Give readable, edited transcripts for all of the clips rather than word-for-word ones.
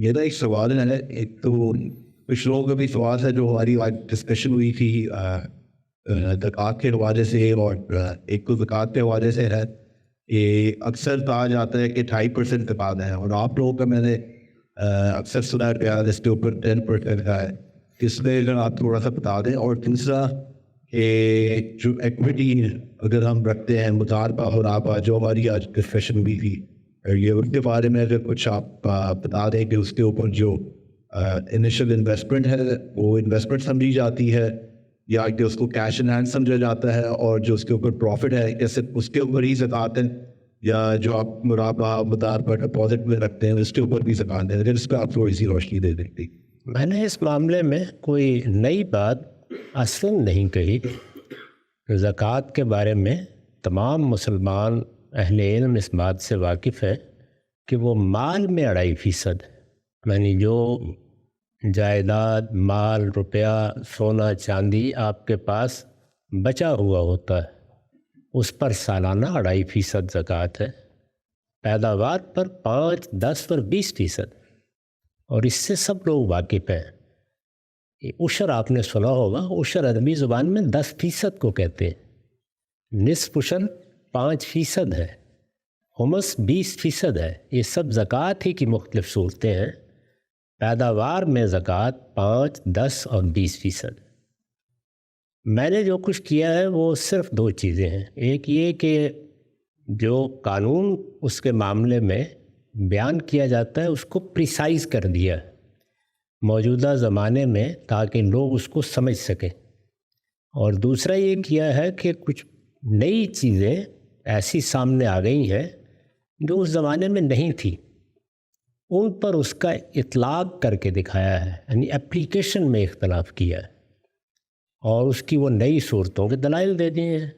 میرا ایک سوال ہے، ایک تو کچھ لوگوں کا بھی سوال ہے جو ہماری آج ڈسکشن ہوئی تھی زکوٰۃ کے حوالے سے، اور ایک تو زکوٰۃ کے حوالے سے ہے کہ اکثر کہا جاتا ہے کہ 2.5% زکوٰۃ ہے، اور آپ لوگوں کا میں نے اکثر سنا ہے کہ اس کے اوپر 10% کا ہے. اس میں اگر آپ تھوڑا سا بتا دیں. اور دوسرا کہ جو ایکویٹی اگر ہم رکھتے ہیں مطالبہ اور آپ جو ہماری آج ڈسکشن ہوئی تھی یہ اس کے بارے میں اگر کچھ آپ بتا دیں کہ اس کے اوپر جو انیشل انویسٹمنٹ ہے وہ انویسٹمنٹ سمجھی جاتی ہے یا کہ اس کو کیش ان ہینڈ سمجھا جاتا ہے، اور جو اس کے اوپر پروفٹ ہے کیا صرف اس کے اوپر ہی زکوٰۃ ہے، یا جو آپ مرابع مطالبہ ڈپازٹ میں رکھتے ہیں اس کے اوپر بھی زکوٰۃ ہے؟ اگر اس پہ آپ تھوڑی سی روشنی دے دیں. میں نے اس معاملے میں کوئی نئی بات اصلاً نہیں کہی. زکوٰۃ کے بارے میں تمام مسلمان اہل علم اس بات سے واقف ہے کہ وہ مال میں 2.5%، یعنی جو جائیداد، مال، روپیہ، سونا، چاندی آپ کے پاس بچا ہوا ہوتا ہے اس پر سالانہ 2.5% زکوٰۃ ہے. پیداوار پر 5، 10 اور 20%، اور اس سے سب لوگ واقف ہیں. عشر آپ نے سنا ہوگا، عشر عربی زبان میں 10% کو کہتے ہیں. نصف عشر 5% ہے، خمس 20% ہے. یہ سب زکوٰۃ ہی کی مختلف صورتیں ہیں. پیداوار میں زکوٰۃ 5، 10 اور 20%. میں نے جو کچھ کیا ہے وہ صرف 2 چیزیں ہیں. ایک یہ کہ جو قانون اس کے معاملے میں بیان کیا جاتا ہے اس کو پریسائز کر دیا ہے موجودہ زمانے میں تاکہ لوگ اس کو سمجھ سکیں. اور دوسرا یہ کیا ہے کہ کچھ نئی چیزیں ایسی سامنے آ گئی ہیں جو اس زمانے میں نہیں تھی، ان پر اس کا اطلاق کر کے دکھایا ہے، یعنی اپلیکیشن میں اختلاف کیا ہے اور اس کی وہ نئی صورتوں کے دلائل دے دیے ہیں.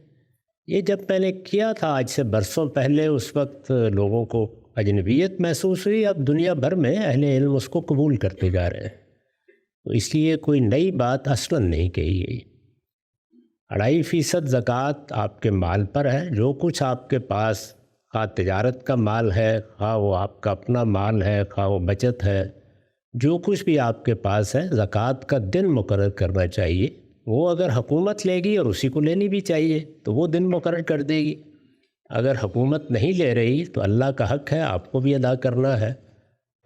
یہ جب میں نے کیا تھا آج سے برسوں پہلے، اس وقت لوگوں کو اجنبیت محسوس ہوئی. اب دنیا بھر میں اہل علم اس کو قبول کرتے جا رہے ہیں، تو اس لیے کوئی نئی بات اصلاً نہیں کہی گئی. 2.5% زکوٰۃ آپ کے مال پر ہے. جو کچھ آپ کے پاس، خواہ تجارت کا مال ہے، خواہ وہ آپ کا اپنا مال ہے، خواہ وہ بچت ہے، جو کچھ بھی آپ کے پاس ہے زکوٰۃ کا دن مقرر کرنا چاہیے. وہ اگر حکومت لے گی اور اسی کو لینی بھی چاہیے تو وہ دن مقرر کر دے گی. اگر حکومت نہیں لے رہی تو اللہ کا حق ہے، آپ کو بھی ادا کرنا ہے،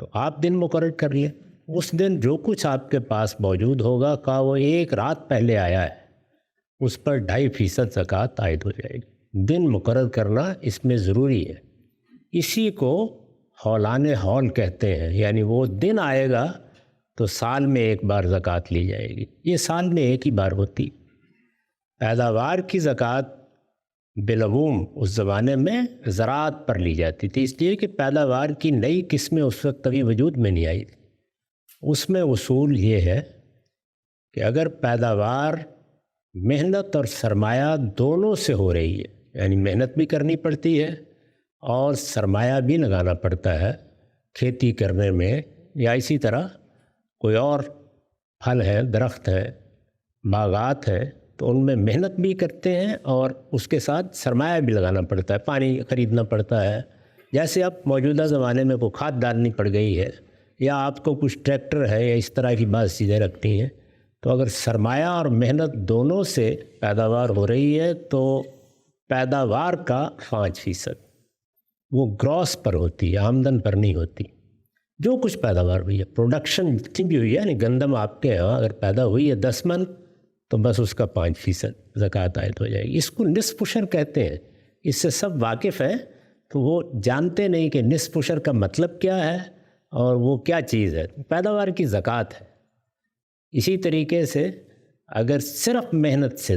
تو آپ دن مقرر کر لیں. اس دن جو کچھ آپ کے پاس موجود ہوگا، خواہ وہ 1 رات پہلے آیا ہے، اس پر 2.5% زکوٰۃ عائد ہو جائے گی. دن مقرر کرنا اس میں ضروری ہے. اسی کو ہولان ہول کہتے ہیں، یعنی وہ دن آئے گا تو سال میں 1 بار زکوٰۃ لی جائے گی. یہ سال میں 1 ہی بار ہوتی. پیداوار کی زکوٰۃ بالعموم اس زمانے میں زراعت پر لی جاتی تھی، اس لیے کہ پیداوار کی نئی قسمیں اس وقت ابھی وجود میں نہیں آئی تھی. اس میں اصول یہ ہے کہ اگر پیداوار محنت اور سرمایہ دونوں سے ہو رہی ہے، یعنی محنت بھی کرنی پڑتی ہے اور سرمایہ بھی لگانا پڑتا ہے کھیتی کرنے میں، یا اسی طرح کوئی اور پھل ہے، درخت ہے، باغات ہے، تو ان میں محنت بھی کرتے ہیں اور اس کے ساتھ سرمایہ بھی لگانا پڑتا ہے، پانی خریدنا پڑتا ہے. جیسے اب موجودہ زمانے میں کوئی کھاد ڈالنی پڑ گئی ہے، یا آپ کو کچھ ٹریکٹر ہے، یا اس طرح کی بعض چیزیں رکھتی ہیں، تو اگر سرمایہ اور محنت دونوں سے پیداوار ہو رہی ہے تو پیداوار کا 5% وہ گراس پر ہوتی ہے، آمدن پر نہیں ہوتی. جو کچھ پیداوار ہوئی ہے، پروڈکشن جتنی بھی ہوئی ہے، یعنی گندم آپ کے یہاں اگر پیدا ہوئی ہے 10 من، تو بس اس کا 5% زکوٰۃ عائد ہو جائے گی. اس کو نصف عشر کہتے ہیں. اس سے سب واقف ہیں، تو وہ جانتے نہیں کہ نصف عشر کا مطلب کیا ہے اور وہ کیا چیز ہے. پیداوار کی زکوٰۃ ہے. اسی طریقے سے اگر صرف محنت سے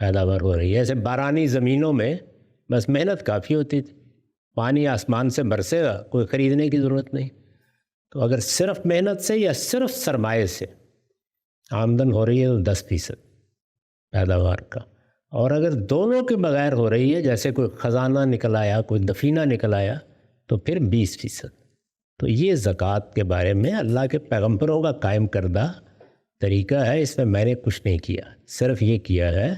پیداوار ہو رہی ہے، جیسے بارانی زمینوں میں بس محنت کافی ہوتی تھی، پانی آسمان سے برسے گا، کوئی خریدنے کی ضرورت نہیں. تو اگر صرف محنت سے یا صرف سرمایے سے آمدن ہو رہی ہے تو 10% پیداوار کا. اور اگر دونوں کے بغیر ہو رہی ہے، جیسے کوئی خزانہ نکل آیا، کوئی دفینہ نکل آیا، تو پھر 20%. تو یہ زکوٰۃ کے بارے میں اللہ کے پیغمبروں کا قائم کردہ طریقہ ہے. اس میں میں نے کچھ نہیں کیا، صرف یہ کیا ہے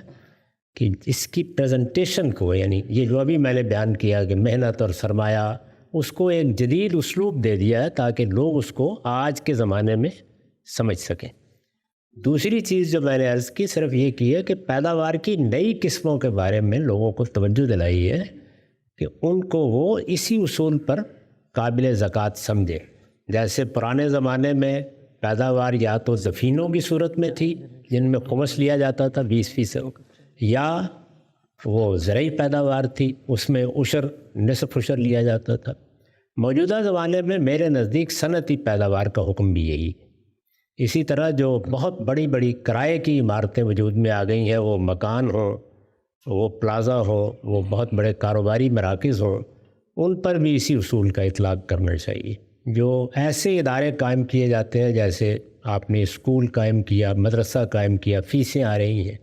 کہ اس کی پریزنٹیشن کو، یعنی یہ جو ابھی میں نے بیان کیا کہ محنت اور سرمایہ، اس کو ایک جدید اسلوب دے دیا ہے تاکہ لوگ اس کو آج کے زمانے میں سمجھ سکیں۔ دوسری چیز جو میں نے عرض کی صرف یہ کی ہے کہ پیداوار کی نئی قسموں کے بارے میں لوگوں کو توجہ دلائی ہے کہ ان کو وہ اسی اصول پر قابل زکوٰۃ سمجھے۔ جیسے پرانے زمانے میں پیداوار یا تو زفینوں کی صورت میں تھی جن میں خمس لیا جاتا تھا 20%، یا وہ زرعی پیداوار تھی اس میں عشر نصف عشر لیا جاتا تھا۔ موجودہ زمانے میں میرے نزدیک صنعتی پیداوار کا حکم بھی یہی ہے۔ اسی طرح جو بہت بڑی بڑی کرائے کی عمارتیں وجود میں آ گئی ہیں، وہ مکان ہوں، وہ پلازا ہو، وہ بہت بڑے کاروباری مراکز ہوں، ان پر بھی اسی اصول کا اطلاق کرنا چاہیے۔ جو ایسے ادارے قائم کیے جاتے ہیں، جیسے آپ نے اسکول قائم کیا، مدرسہ قائم کیا، فیسیں آ رہی ہیں،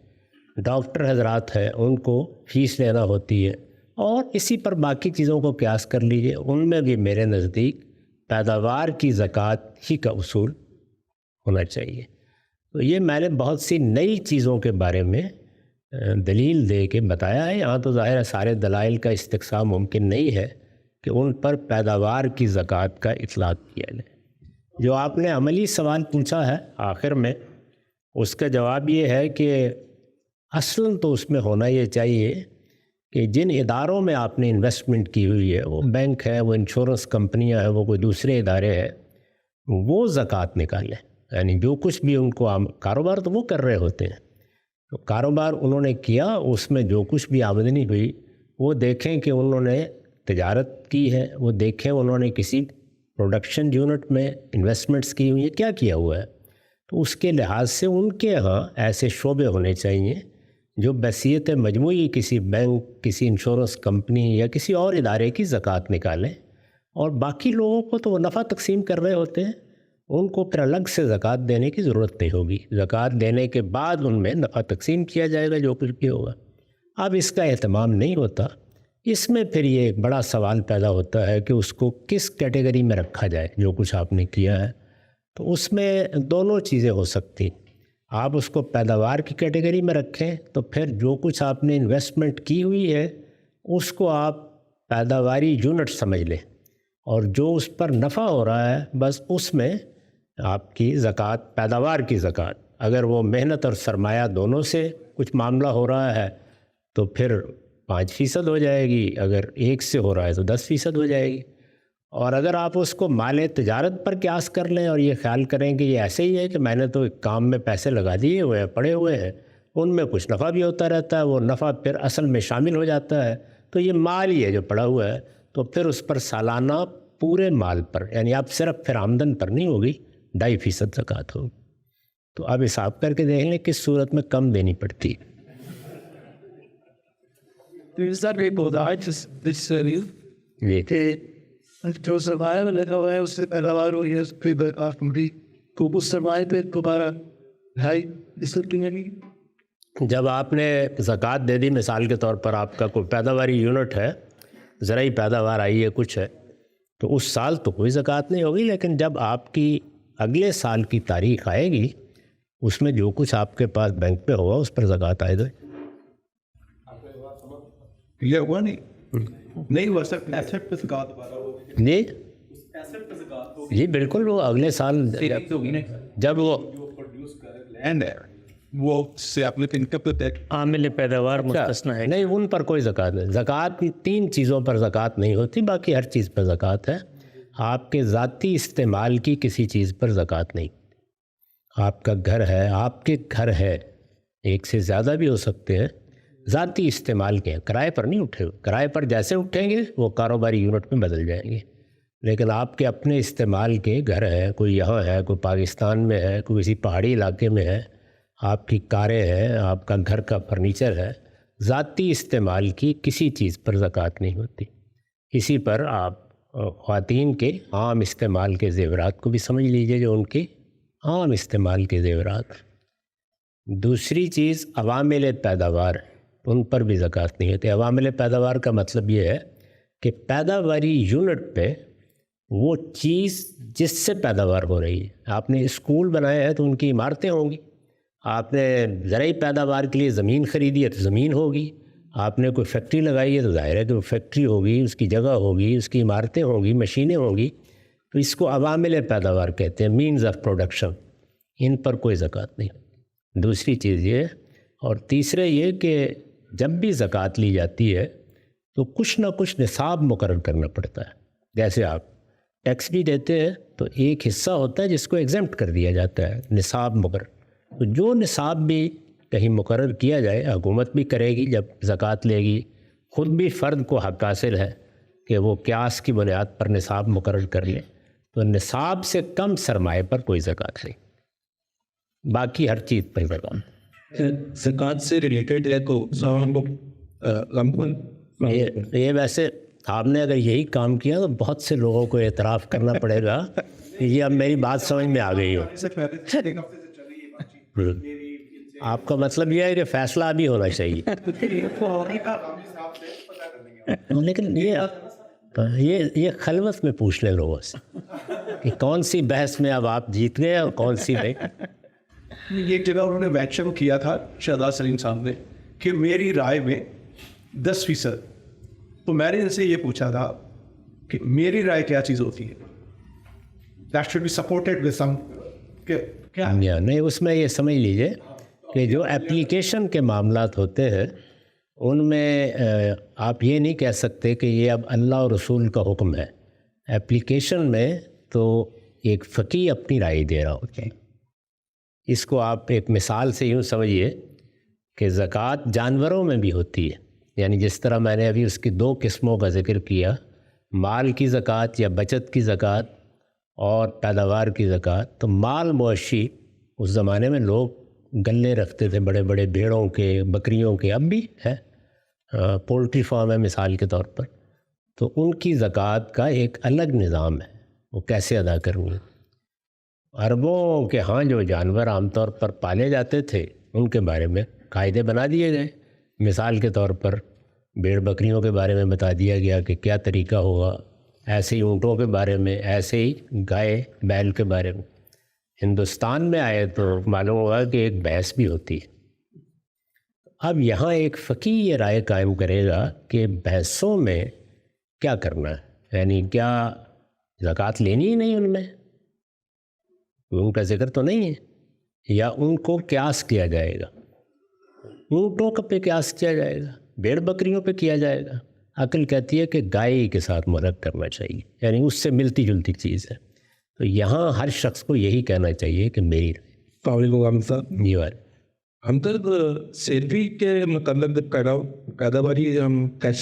ڈاکٹر حضرات ہیں ان کو فیس لینا ہوتی ہے، اور اسی پر باقی چیزوں کو قیاس کر لیجئے، ان میں بھی میرے نزدیک پیداوار کی زکوٰۃ ہی کا اصول ہونا چاہیے۔ تو یہ میں نے بہت سی نئی چیزوں کے بارے میں دلیل دے کے بتایا ہے۔ یہاں تو ظاہر ہے سارے دلائل کا استقصاء ممکن نہیں ہے کہ ان پر پیداوار کی زکوٰۃ کا اطلاق کیا جائے۔ جو آپ نے عملی سوال پوچھا ہے آخر میں، اس کا جواب یہ ہے کہ اصلاً تو اس میں ہونا یہ چاہیے کہ جن اداروں میں آپ نے انویسٹمنٹ کی ہوئی ہے، وہ بینک ہے، وہ انشورنس کمپنیاں ہیں، وہ کوئی دوسرے ادارے ہیں، وہ زکوٰۃ نکالیں۔ یعنی جو کچھ بھی ان کو کاروبار تو وہ کر رہے ہوتے ہیں، تو کاروبار انہوں نے کیا، اس میں جو کچھ بھی آمدنی ہوئی وہ دیکھیں کہ انہوں نے تجارت کی ہے، وہ دیکھیں انہوں نے کسی پروڈکشن یونٹ میں انویسٹمنٹس کی ہوئی ہے، کیا کیا ہوا ہے۔ تو اس کے لحاظ سے ان کے ہاں ایسے شعبے ہونے چاہیے جو بحیثیت مجموعی کسی بینک، کسی انشورنس کمپنی یا کسی اور ادارے کی زکوٰۃ نکالیں، اور باقی لوگوں کو تو وہ نفع تقسیم کر رہے ہوتے ہیں، ان کو پھر الگ سے زکوٰۃ دینے کی ضرورت نہیں ہوگی۔ زکوٰۃ دینے کے بعد ان میں نفع تقسیم کیا جائے گا جو کچھ بھی ہوگا۔ اب اس کا اہتمام نہیں ہوتا، اس میں پھر یہ ایک بڑا سوال پیدا ہوتا ہے کہ اس کو کس کیٹیگری میں رکھا جائے۔ جو کچھ آپ نے کیا ہے تو اس میں دونوں چیزیں ہو سکتی، آپ اس کو پیداوار کی کیٹیگری میں رکھیں تو پھر جو کچھ آپ نے انویسٹمنٹ کی ہوئی ہے اس کو آپ پیداواری یونٹ سمجھ لیں، اور جو اس پر نفع ہو رہا ہے بس اس میں آپ کی زکوٰۃ، پیداوار کی زکوٰۃ، اگر وہ محنت اور سرمایہ دونوں سے کچھ معاملہ ہو رہا ہے تو پھر 5% ہو جائے گی، اگر 1 سے ہو رہا ہے تو 10% ہو جائے گی۔ اور اگر آپ اس کو مال تجارت پر قیاس کر لیں اور یہ خیال کریں کہ یہ ایسے ہی ہے کہ میں نے تو ایک کام میں پیسے لگا دیے ہوئے ہیں، پڑے ہوئے ہیں، ان میں کچھ نفع بھی ہوتا رہتا ہے، وہ نفع پھر اصل میں شامل ہو جاتا ہے، تو یہ مال ہی ہے جو پڑا ہوا ہے، تو پھر اس پر سالانہ پورے مال پر، یعنی آپ صرف پھر آمدن پر نہیں ہوگی، 2.5% زکوٰۃ ہوگی۔ تو اب حساب کر کے دیکھ لیں کس صورت میں کم دینی پڑتی ہے۔ جی جو سرمایہ میں لگا ہوا ہے اس سے پیداوار ہوئی ہے، اس پہ تو اس سرمایہ پہ دوبارہ ڈھائی جب آپ نے زکوٰۃ دے دی، مثال کے طور پر آپ کا کوئی پیداواری یونٹ ہے، زرعی پیداوار آئی ہے کچھ ہے، تو اس سال تو کوئی زکوٰۃ نہیں ہوگی، لیکن جب آپ کی اگلے سال کی تاریخ آئے گی اس میں جو کچھ آپ کے پاس بینک پہ ہوگا اس پر زکوٰۃ آئے گی۔ یہ ہوا نہیں ہوا سر، ایسٹ پہ زکوٰۃ جی جی بالکل، وہ اگلے سال جب وہ لینڈ ہے وہ سے اپنے انکم پہ عامل پیداوار مستثنی ہے، نہیں ان پر کوئی زکوٰۃ نہیں۔ زکوٰۃ 3 چیزوں پر زکوٰۃ نہیں ہوتی، باقی ہر چیز پر زکوٰۃ ہے۔ آپ کے ذاتی استعمال کی کسی چیز پر زکوٰۃ نہیں۔ آپ کا گھر ہے، آپ کے گھر ہے، ایک سے زیادہ بھی ہو سکتے ہیں، ذاتی استعمال کے ہیں، کرائے پر نہیں اٹھے ہوئے۔ کرائے پر جیسے اٹھیں گے وہ کاروباری یونٹ میں بدل جائیں گے، لیکن آپ کے اپنے استعمال کے گھر ہے، کوئی یہاں ہے، کوئی پاکستان میں ہے، کوئی کسی پہاڑی علاقے میں ہے، آپ کی کاریں ہیں، آپ کا گھر کا فرنیچر ہے، ذاتی استعمال کی کسی چیز پر زکوٰۃ نہیں ہوتی۔ اسی پر آپ خواتین کے عام استعمال کے زیورات کو بھی سمجھ لیجئے، جو ان کے عام استعمال کے زیورات۔ دوسری چیز عوامل پیداوار، ان پر بھی زکوٰۃ نہیں ہوتی۔ عوامل پیداوار کا مطلب یہ ہے کہ پیداواری یونٹ پہ وہ چیز جس سے پیداوار ہو رہی ہے۔ آپ نے اسکول بنائے ہیں تو ان کی عمارتیں ہوں گی، آپ نے زرعی پیداوار کے لیے زمین خریدی ہے تو زمین ہوگی، آپ نے کوئی فیکٹری لگائی ہے تو ظاہر ہے کہ وہ فیکٹری ہوگی، اس کی جگہ ہوگی، اس کی عمارتیں ہوں گی، مشینیں ہوں گی، تو اس کو عوامل پیداوار کہتے ہیں، مینز آف پروڈکشن، ان پر کوئی زکوٰۃ نہیں۔ دوسری چیز یہ، اور تیسرے یہ کہ جب بھی زکوٰۃ لی جاتی ہے تو کچھ نہ کچھ نصاب مقرر کرنا پڑتا ہے۔ جیسے آپ ٹیکس بھی دیتے ہیں تو ایک حصہ ہوتا ہے جس کو ایگزمپٹ کر دیا جاتا ہے، نصاب مقرر، تو جو نصاب بھی کہیں مقرر کیا جائے، حکومت بھی کرے گی جب زکوٰۃ لے گی، خود بھی فرد کو حق حاصل ہے کہ وہ قیاس کی بنیاد پر نصاب مقرر کر لے، تو نصاب سے کم سرمایہ پر کوئی زکوٰۃ نہیں، باقی ہر چیز پر زکوٰۃ۔ زکوٰۃ سے ریلیٹڈ ہے تو یہ ویسے آپ نے اگر یہی کام کیا تو بہت سے لوگوں کو اعتراف کرنا پڑے گا، یہ اب میری بات سمجھ میں آ گئی ہو۔ آپ کا مطلب یہ ہے کہ فیصلہ ابھی ہونا چاہیے، لیکن یہ خلوت میں پوچھ لیں لوگوں سے کہ کون سی بحث میں اب آپ جیت گئے اور کون سی نہیں۔ یہ جگہ انہوں نے مینشن کیا تھا شہزاد سلیم صاحب نے کہ میری رائے میں 10%، تو میں نے ان سے یہ پوچھا تھا کہ میری رائے کیا چیز ہوتی ہے، that should be supported with some, کہ کیا نہیں، اس میں یہ سمجھ لیجئے کہ جو اپلیکیشن کے معاملات ہوتے ہیں ان میں آپ یہ نہیں کہہ سکتے کہ یہ اب اللہ اور رسول کا حکم ہے۔ اپلیکیشن میں تو ایک فقیہ اپنی رائے دے رہا ہوتا ہے۔ اس کو آپ ایک مثال سے یوں سمجھیے کہ زکوٰۃ جانوروں میں بھی ہوتی ہے، یعنی جس طرح میں نے ابھی اس کی 2 قسموں کا ذکر کیا، مال کی زکوٰۃ یا بچت کی زکوٰۃ اور پیداوار کی زکوٰۃ، تو مال مویشی اس زمانے میں لوگ گلے رکھتے تھے، بڑے بڑے بھیڑوں کے، بکریوں کے، اب بھی ہے، پولٹری فارم ہے مثال کے طور پر، تو ان کی زکوٰۃ کا ایک الگ نظام ہے، وہ کیسے ادا کرنی ہے۔ عربوں کے ہاں جو جانور عام طور پر پالے جاتے تھے ان کے بارے میں قاعدے بنا دیے گئے، مثال کے طور پر بھیڑ بکریوں کے بارے میں بتا دیا گیا کہ کیا طریقہ ہوگا، ایسے ہی اونٹوں کے بارے میں، ایسے ہی گائے بیل کے بارے میں۔ ہندوستان میں آئے تو معلوم ہوا کہ ایک بحث بھی ہوتی ہے۔ اب یہاں ایک فقیہ یہ رائے قائم کرے گا کہ بحثوں میں کیا کرنا ہے، یعنی کیا زکوٰۃ لینی ہی نہیں ان میں، ان کا ذکر تو نہیں ہے، یا ان کو قیاس کیا جائے گا، اونٹوں پہ قیاس کیا جائے گا، بھیڑ بکریوں پہ کیا جائے گا۔ عقل کہتی ہے کہ گائے کے ساتھ مرد کرنا چاہیے، یعنی اس سے ملتی جلتی چیز ہے، تو یہاں ہر شخص کو یہی کہنا چاہیے کہ میری یہ بات ہم تو سیلفی کے متعلق پیداواری ہم ٹیکس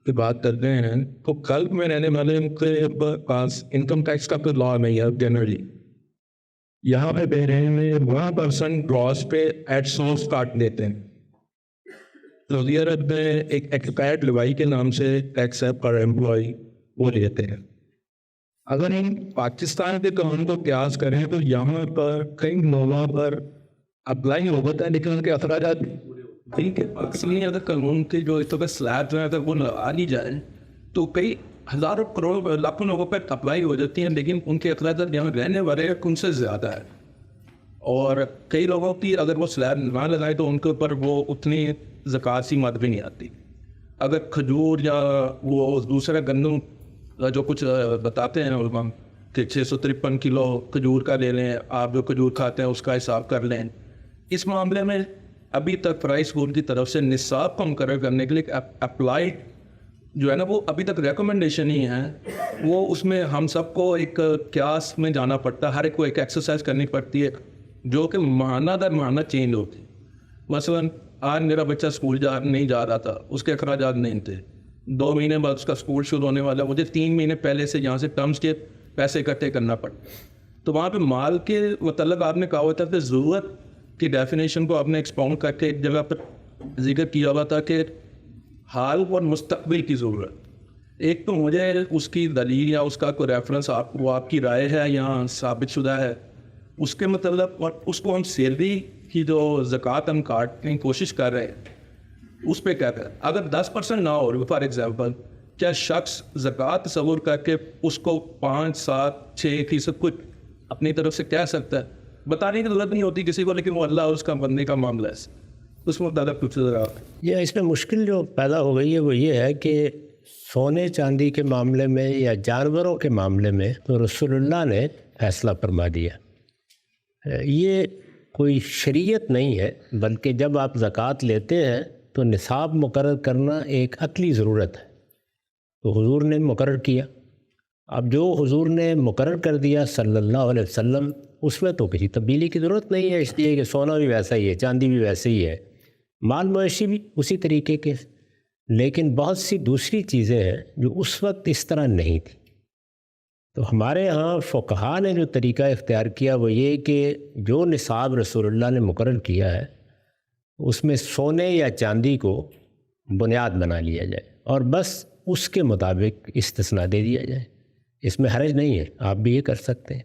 کی بات کرتے ہیں، تو کل میں رہنے والے کے پاس انکم ٹیکس کا کوئی لا نہیں ہے جنرلی، یہاں پہ بہ رہے ہیں 1% گراس پہ ایٹ سورس کاٹ دیتے ہیں۔ سعودی عرب میں ایک ایکسپائرڈ لوائی کے نام سے ٹیکس ہے پر امپلائی، وہ لیتے ہیں۔ اگر ہم پاکستان کے قانون کو قیاس کریں تو یہاں پر کئی لوگوں پر اپلائی ہوتا ہے لیکن ان کے اخراجات ٹھیک ہے۔ پاکستانی اگر قانون کے جو اس طرح سلیب جو ہے اگر وہ لگا لی جائیں تو کئی ہزاروں کروڑ لاکھوں لوگوں پر اپلائی ہو جاتی ہیں، لیکن ان کے اخراجات یہاں رہنے والے ان سے زیادہ ہے، اور کئی لوگوں کی اگر وہ سلیب نہ لگائے تو ان کے اوپر وہ اتنی زکوٰۃ سی مد بھی نہیں آتی۔ اگر کھجور یا وہ دوسرا گندم جو کچھ بتاتے ہیں علماء کہ 653 کلو کھجور کا لے لیں، آپ جو کھجور کھاتے ہیں اس کا حساب کر لیں، اس معاملے میں ابھی تک پرائس بورڈ کی طرف سے نصاب کو مقرر کرنے کے لیے اپلائی جو ہے نا وہ ابھی تک ریکمنڈیشن ہی ہے، وہ اس میں ہم سب کو ایک قیاس میں جانا پڑتا ہے، ہر ایک کو ایک ایکسرسائز کرنی پڑتی ہے جو کہ ماہانہ در ماہانہ چینج ہوتی ہے۔ مثلاً آج میرا بچہ اسکول نہیں جا رہا تھا، اس کے اخراجات نہیں تھے، 2 مہینے بعد اس کا اسکول شروع ہونے والا، مجھے 3 مہینے پہلے سے یہاں سے ٹرمز کے پیسے اکٹھے کرنا پڑتا، تو وہاں پہ مال کے متعلق آپ نے کہا ہوا تھا کہ ضرورت کی ڈیفینیشن کو آپ نے ایکسپاؤنڈ کر کے ایک جگہ پر ذکر کیا ہوا تھا کہ حال اور مستقبل کی ضرورت۔ ایک تو مجھے اس کی دلیل یا اس کا کوئی ریفرنس وہ آپ کی رائے ہے یا ثابت شدہ ہے اس کے مطلب، اور اس کو ہم سیلری کی جو زکوٰۃ ہم کاٹنے کی کوشش کر رہے ہیں اس پہ کہتے ہیں اگر 10% نہ ہو فار ایگزامپل، کیا شخص زکوٰۃ تصور کر کے اس کو 5، 7، 6% کچھ اپنی طرف سے کہہ سکتا ہے؟ بتانے کی ضرورت نہیں ہوتی کسی کو، لیکن وہ اللہ اور اس کا بندے کا معاملہ ہے۔ اس متعلق کچھ ذرا یہ اس میں مشکل جو پیدا ہو گئی ہے وہ یہ ہے کہ سونے چاندی کے معاملے میں یا جانوروں کے معاملے میں تو رسول اللہ نے فیصلہ فرما دیا. یہ کوئی شریعت نہیں ہے، بلکہ جب آپ زکوٰۃ لیتے ہیں تو نصاب مقرر کرنا ایک عقلی ضرورت ہے. تو حضور نے مقرر کیا. اب جو حضور نے مقرر کر دیا صلی اللہ علیہ وسلم، اس میں تو کسی تبدیلی کی ضرورت نہیں ہے، اس لیے کہ سونا بھی ویسا ہی ہے، چاندی بھی ویسے ہی ہے، مال مویشی بھی اسی طریقے کے. لیکن بہت سی دوسری چیزیں ہیں جو اس وقت اس طرح نہیں تھیں. تو ہمارے ہاں فقہاء نے جو طریقہ اختیار کیا وہ یہ کہ جو نصاب رسول اللہ نے مقرر کیا ہے اس میں سونے یا چاندی کو بنیاد بنا لیا جائے اور بس اس کے مطابق استثناء دے دیا جائے. اس میں حرج نہیں ہے، آپ بھی یہ کر سکتے ہیں.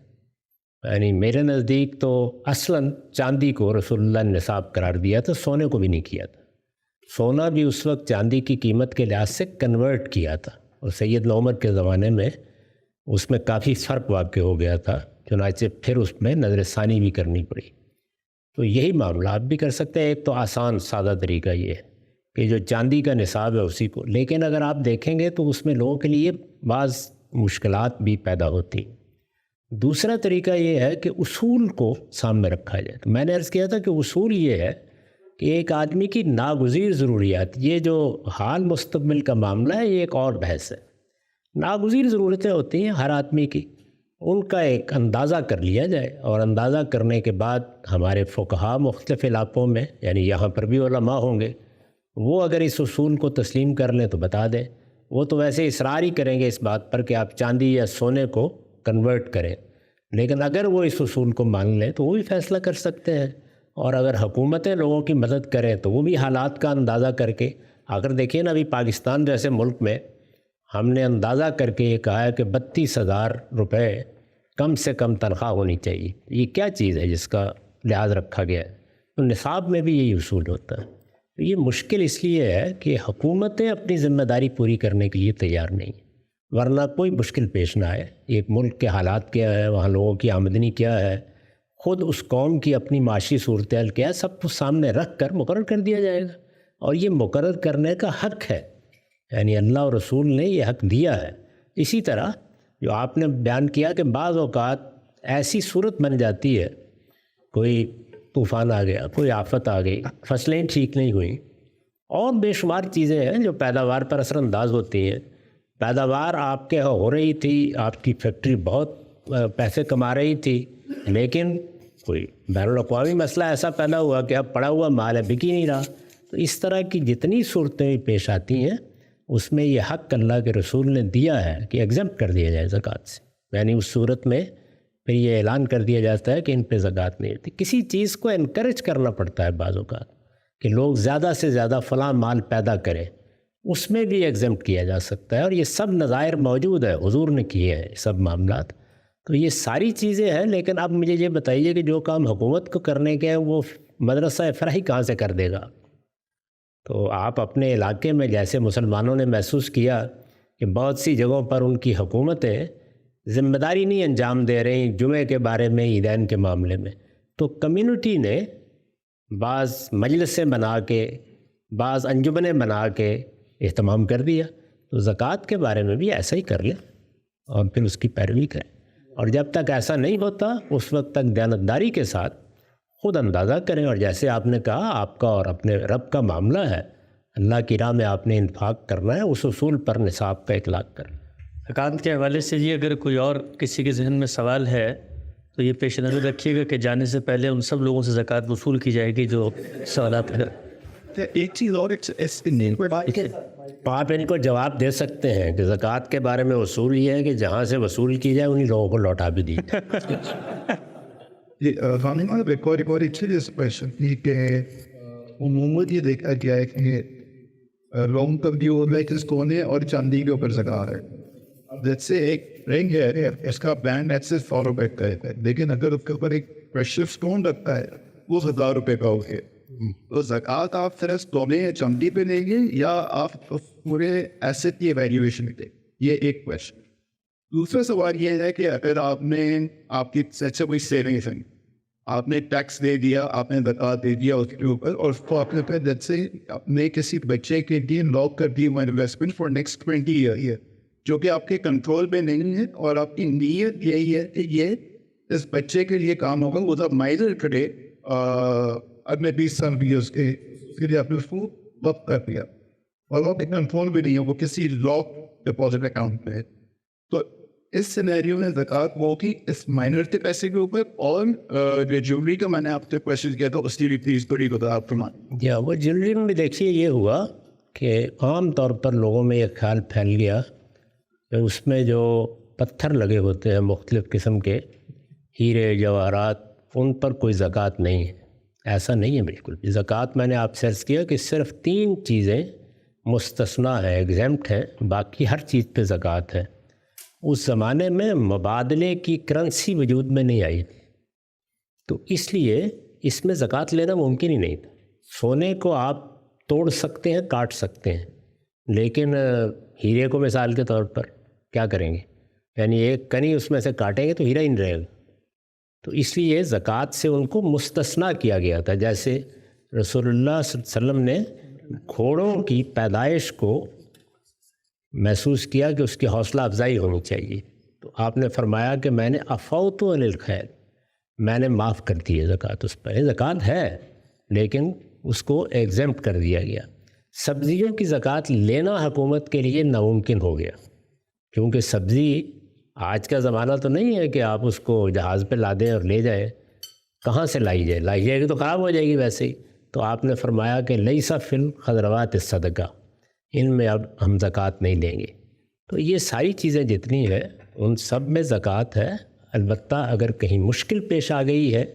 یعنی میرے نزدیک تو اصلاً چاندی کو رسول اللہ نے نصاب قرار دیا تھا، سونے کو بھی نہیں کیا تھا. سونا بھی اس وقت چاندی کی قیمت کے لحاظ سے کنورٹ کیا تھا، اور سیدنا عمر کے زمانے میں اس میں کافی فرق واقع ہو گیا تھا، چنانچہ پھر اس میں نظر ثانی بھی کرنی پڑی. تو یہی معاملہ آپ بھی کر سکتے ہیں. ایک تو آسان سادہ طریقہ یہ ہے کہ جو چاندی کا نصاب ہے اسی کو، لیکن اگر آپ دیکھیں گے تو اس میں لوگوں کے لیے بعض مشکلات بھی پیدا ہوتی. دوسرا طریقہ یہ ہے کہ اصول کو سامنے رکھا جائے. تو میں نے عرض کیا تھا کہ اصول یہ ہے کہ ایک آدمی کی ناگزیر ضروریات، یہ جو حال مستقبل کا معاملہ ہے یہ ایک اور بحث ہے. ناگزیر ضرورتیں ہوتی ہیں ہر آدمی کی، ان کا ایک اندازہ کر لیا جائے، اور اندازہ کرنے کے بعد ہمارے فقہاء مختلف علاقوں میں، یعنی یہاں پر بھی علماء ہوں گے، وہ اگر اس اصول کو تسلیم کر لیں تو بتا دیں. وہ تو ویسے اصرار ہی کریں گے اس بات پر کہ آپ چاندی یا سونے کو کنورٹ کریں، لیکن اگر وہ اس اصول کو مان لیں تو وہ بھی فیصلہ کر سکتے ہیں. اور اگر حکومتیں لوگوں کی مدد کریں تو وہ بھی حالات کا اندازہ کر کے، اگر دیکھیں نا ابھی پاکستان جیسے ملک میں ہم نے اندازہ کر کے یہ کہا ہے کہ 32,000 روپے کم سے کم تنخواہ ہونی چاہیے. یہ کیا چیز ہے جس کا لحاظ رکھا گیا ہے؟ تو نصاب میں بھی یہی اصول ہوتا ہے. تو یہ مشکل اس لیے ہے کہ حکومتیں اپنی ذمہ داری پوری کرنے کے لیے تیار نہیں، ورنہ کوئی مشکل پیش نہ آئے. ایک ملک کے حالات کیا ہے، وہاں لوگوں کی آمدنی کیا ہے، خود اس قوم کی اپنی معاشی صورتحال کیا ہے، سب کچھ سامنے رکھ کر مقرر کر دیا جائے گا. اور یہ مقرر کرنے کا حق ہے، یعنی اللہ اور رسول نے یہ حق دیا ہے. اسی طرح جو آپ نے بیان کیا کہ بعض اوقات ایسی صورت بن جاتی ہے، کوئی طوفان آ گیا، کوئی آفت آ گئی، فصلیں ٹھیک نہیں ہوئیں، اور بے شمار چیزیں ہیں جو پیداوار پر اثر انداز ہوتی ہیں. پیداوار آپ کے ہو رہی تھی، آپ کی فیکٹری بہت پیسے کما رہی تھی، لیکن کوئی بین الاقوامی مسئلہ ایسا پیدا ہوا کہ اب پڑا ہوا مال ہے، بک ہی نہیں رہا. تو اس طرح کی جتنی صورتیں پیش آتی ہیں اس میں یہ حق اللہ کے رسول نے دیا ہے کہ ایگزمپٹ کر دیا جائے زکوٰۃ سے. یعنی اس صورت میں پھر یہ اعلان کر دیا جاتا ہے کہ ان پہ زکوٰۃ نہیں ہوتی. کسی چیز کو انکریج کرنا پڑتا ہے بعض اوقات کہ لوگ زیادہ سے زیادہ فلاں مال پیدا کریں، اس میں بھی ایگزمپٹ کیا جا سکتا ہے. اور یہ سب نظائر موجود ہے، حضور نے کیے ہیں سب معاملات. تو یہ ساری چیزیں ہیں. لیکن اب مجھے یہ بتائیے کہ جو کام حکومت کو کرنے کے ہیں وہ مدرسہ فراہی کہاں سے کر دے گا؟ تو آپ اپنے علاقے میں جیسے مسلمانوں نے محسوس کیا کہ بہت سی جگہوں پر ان کی حکومتیں ذمہ داری نہیں انجام دے رہی جمعے کے بارے میں، عیدین کے معاملے میں، تو کمیونٹی نے بعض مجلسیں بنا کے، بعض انجمنیں بنا کے اہتمام کر دیا. تو زکوٰۃ کے بارے میں بھی ایسا ہی کر لیں اور پھر اس کی پیروی کریں. اور جب تک ایسا نہیں ہوتا اس وقت تک دیانتداری کے ساتھ خود اندازہ کریں. اور جیسے آپ نے کہا آپ کا اور اپنے رب کا معاملہ ہے، اللہ کی راہ میں آپ نے انفاق کرنا ہے، اس اصول پر نصاب کا اطلاق کریں. زکوٰۃ کے حوالے سے جی اگر کوئی اور کسی کے ذہن میں سوال ہے تو یہ پیش نظر رکھیے گا کہ جانے سے پہلے ان سب لوگوں سے زکوٰۃ وصول کی جائے گی جو سوالات ہیں. ایک چیز اور آپ ان کو جواب دے سکتے ہیں کہ زکوٰۃ کے بارے میں اصول یہ ہے کہ جہاں سے وصول کی جائے انہیں لوگوں کو لوٹا بھی دی جائے. عموماً یہ دیکھا گیا ہے کہ لوگوں کا بھی ہو رہا ہے کہ سونے اور چاندی کے اوپر زکوٰۃ ہے. جیسے ایک رنگ ہے، اس کا بینڈ ایسے 100 روپے کا ہے، لیکن اگر اس کے اوپر ایک پریشر اسٹون رکھتا ہے وہ 1000 روپے کا ہو گیا. تو زکوٰۃ آپ صرف سونے یا چاندی پہ لیں گے یا آپ پورے ایسٹ کی ایویلیویشن دیں؟ یہ ایک کوشچن. دوسرا سوال یہ ہے کہ اگر آپ نے آپ کی سے کوئی سیونگس ہیں آپ نے ٹیکس دے دیا, آپ نے زکوٰۃ دے دیا اس کے اوپر, اور اس کو آپ نے پھر جیسے اپنے کسی بچے کے لیے لاک کر دی انویسٹمنٹ فار نیکسٹ 20 ایئر, جو کہ آپ کے کنٹرول میں نہیں ہے, اور آپ کی نیت یہی ہے کہ یہ اس بچے کے لیے کام ہوگا. وہ سب مائنر کرے اگلے 20 سال بھی اس کے لیے آپ نے اس کو وقت کر دیا, اور وہ کنٹرول بھی نہیں ہے, وہ کسی لاک ڈپازٹ اکاؤنٹ میں ہے. تو اس سینیریو میں زکوٰۃ وہ کی اس مائنر کے پیسے کے اوپر, اور جو جیولری کا میں نے آپ سے کوشچن کیا تھا اس کی بھی پلیز تھوڑی بتا آپ فرمائیں. یا وہ جیولری میں بھی دیکھیے یہ ہوا کہ عام طور پر لوگوں میں یہ خیال پھیل گیا کہ اس میں جو پتھر لگے ہوتے ہیں مختلف قسم کے, ہیرے جواہرات, ان پر کوئی زکوٰۃ نہیں ہے. ایسا نہیں ہے بالکل بھی. زکوٰۃ میں نے آپ سے عرض کیا کہ صرف 3 چیزیں مستثنیٰ ہیں, ایگزیمپٹ ہیں, باقی ہر چیز پہ زکوٰۃ ہے. اس زمانے میں مبادلے کی کرنسی وجود میں نہیں آئی تھی, تو اس لیے اس میں زکوٰۃ لینا ممکن ہی نہیں تھا. سونے کو آپ توڑ سکتے ہیں, کاٹ سکتے ہیں, لیکن ہیرے کو مثال کے طور پر کیا کریں گے, یعنی ایک کنی اس میں سے کاٹیں گے تو ہیرا ہی نہیں رہے گا. تو اس لیے زکوٰۃ سے ان کو مستثنیٰ کیا گیا تھا. جیسے رسول اللہ صلی اللہ علیہ وسلم نے گھوڑوں کی پیدائش کو محسوس کیا کہ اس کی حوصلہ افزائی ہونی چاہیے, تو آپ نے فرمایا کہ میں نے افوت عن الخیر, میں نے معاف کر دی ہے زکوٰۃ اس پر. زکوٰۃ ہے لیکن اس کو ایگزیمپٹ کر دیا گیا. سبزیوں کی زکوٰۃ لینا حکومت کے لیے ناممکن ہو گیا, کیونکہ سبزی آج کا زمانہ تو نہیں ہے کہ آپ اس کو جہاز پہ لا دیں اور لے جائیں. کہاں سے لائی جائے گی تو خراب ہو جائے گی ویسے ہی. تو آپ نے فرمایا کہ لیسا فی الخضروات الصدقہ, ان میں اب ہم زکوٰۃ نہیں لیں گے. تو یہ ساری چیزیں جتنی ہیں ان سب میں زکوٰۃ ہے, البتہ اگر کہیں مشکل پیش آ گئی ہے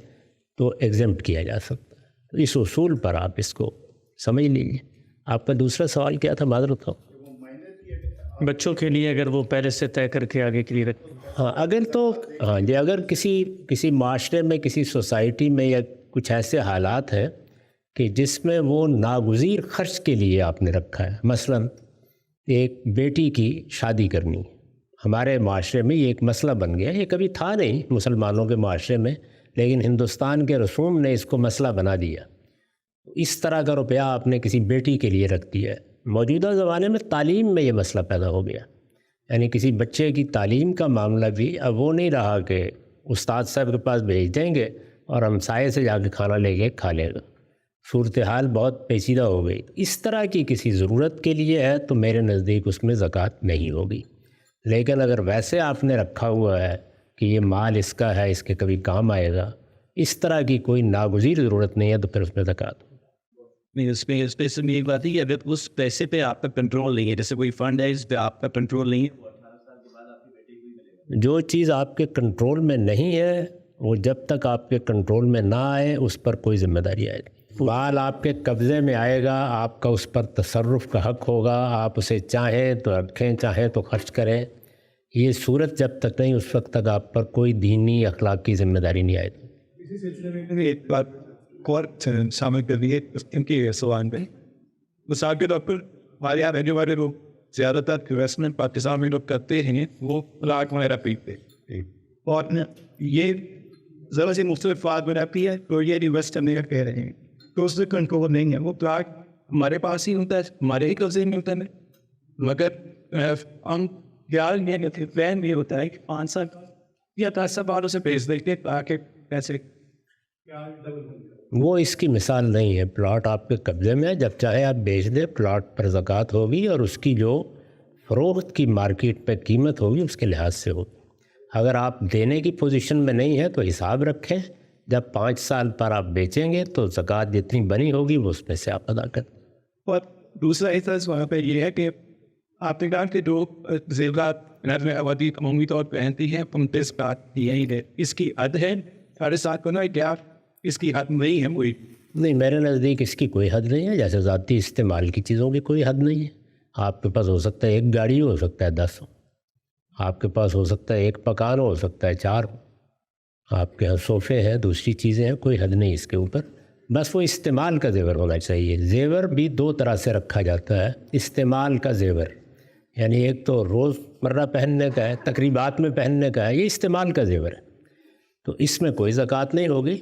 تو ایگزیمپٹ کیا جا سکتا ہے. تو اس اصول پر آپ اس کو سمجھ لیجیے. آپ کا دوسرا سوال کیا تھا, معذرت ہو؟ بچوں کے لیے اگر وہ پہلے سے طے کر کے آگے کے لیے رکھ, ہاں اگر تو ہاں جی, اگر کسی معاشرے میں, کسی سوسائٹی میں یا کچھ ایسے حالات ہیں کہ جس میں وہ ناگزیر خرچ کے لیے آپ نے رکھا ہے. مثلا ایک بیٹی کی شادی کرنی, ہمارے معاشرے میں یہ ایک مسئلہ بن گیا. یہ کبھی تھا نہیں مسلمانوں کے معاشرے میں, لیکن ہندوستان کے رسوم نے اس کو مسئلہ بنا دیا. اس طرح کا روپیہ آپ نے کسی بیٹی کے لیے رکھ دیا ہے. موجودہ زمانے میں تعلیم میں یہ مسئلہ پیدا ہو گیا, یعنی کسی بچے کی تعلیم کا معاملہ بھی اب وہ نہیں رہا کہ استاد صاحب کے پاس بھیج دیں گے اور ہمسائے سے جا کے کھانا لے کے کھا لے گا. صورتحال بہت پیچیدہ ہو گئی. اس طرح کی کسی ضرورت کے لیے ہے تو میرے نزدیک اس میں زکوٰۃ نہیں ہوگی. لیکن اگر ویسے آپ نے رکھا ہوا ہے کہ یہ مال اس کا ہے, اس کے کبھی کام آئے گا, اس طرح کی کوئی ناگزیر ضرورت نہیں ہے, تو پھر اس میں زکوٰۃ. نہیں, اس میں یہ بات ہے کہ اگر اس پیسے پہ آپ کا کنٹرول نہیں ہے, جیسے کوئی فنڈ ہے اس پہ آپ کا کنٹرول نہیں ہے, جو چیز آپ کے کنٹرول میں نہیں ہے وہ جب تک آپ کے کنٹرول میں نہ آئے اس پر کوئی ذمہ داری آئے. مال آپ کے قبضے میں آئے گا, آپ کا اس پر تصرف کا حق ہوگا, آپ اسے چاہیں تو رکھیں, چاہیں تو خرچ کریں. یہ صورت جب تک نہیں, اس وقت تک آپ پر کوئی دینی اخلاقی ذمہ داری نہیں آئے. اسی سلسلے میں ایک بات اور شامل کر دی ہے ان کے سوال میں. مثال کے طور پر ہمارے یہاں رہنے والے لوگ زیادہ تر انویسٹمنٹ پاکستان میں لوگ کرتے ہیں, وہ پلاٹ وغیرہ خریدتے ہیں, اور یہ ذرا سی مختلف بات بناتی ہے تو یہ انویسٹ کرنے کا کہہ رہے ہیں, تو اس سے کنٹرول نہیں ہے. وہ پلاٹ ہمارے پاس ہی ہوتا ہے, ہمارے ہی قبضے میں ہوتا ہے, مگر ہم خیال یہ پلان یہ ہوتا ہے کہ 5 سال یا 10 سال بعد اسے بیچ دیتے ہیں تاکہ پیسے. وہ اس کی مثال نہیں ہے. پلاٹ آپ کے قبضے میں ہے, جب چاہے آپ بیچ دیں, پلاٹ پر زکوٰۃ ہوگی اور اس کی جو فروخت کی مارکیٹ پہ قیمت ہوگی اس کے لحاظ سے ہوگی. اگر آپ دینے کی پوزیشن میں نہیں ہے تو حساب رکھیں, جب 5 سال پر آپ بیچیں گے تو زکوٰۃ جتنی بنی ہوگی وہ اس میں سے آپ ادا کریں. اور دوسرا احساس وہاں پہ یہ ہے کہ آپ نے کہا کہ جو زیورات آبادی عمومی طور پہ پہنتی ہیں ان پہ زکوٰۃ یہی ہے, اس کی حد ہے 7.5 کو نا, کیا اس کی حد نہیں ہے کوئی؟ نہیں, میرے نزدیک اس کی کوئی حد نہیں ہے. جیسے ذاتی استعمال کی چیزوں کی کوئی حد نہیں ہے. آپ کے پاس ہو سکتا ہے 1 گاڑی, ہو سکتا ہے 10 ہو, آپ کے پاس ہو سکتا ہے 1 مکان, ہو سکتا ہے 4 ہو, آپ کے یہاں صوفے ہیں, دوسری چیزیں ہیں, کوئی حد نہیں اس کے اوپر. بس وہ استعمال کا زیور ہونا چاہیے. زیور بھی 2 طرح سے رکھا جاتا ہے. استعمال کا زیور یعنی ایک تو روز مرہ پہننے کا ہے, تقریبات میں پہننے کا ہے, یہ استعمال کا زیور ہے, تو اس میں کوئی زکوٰۃ نہیں ہوگی.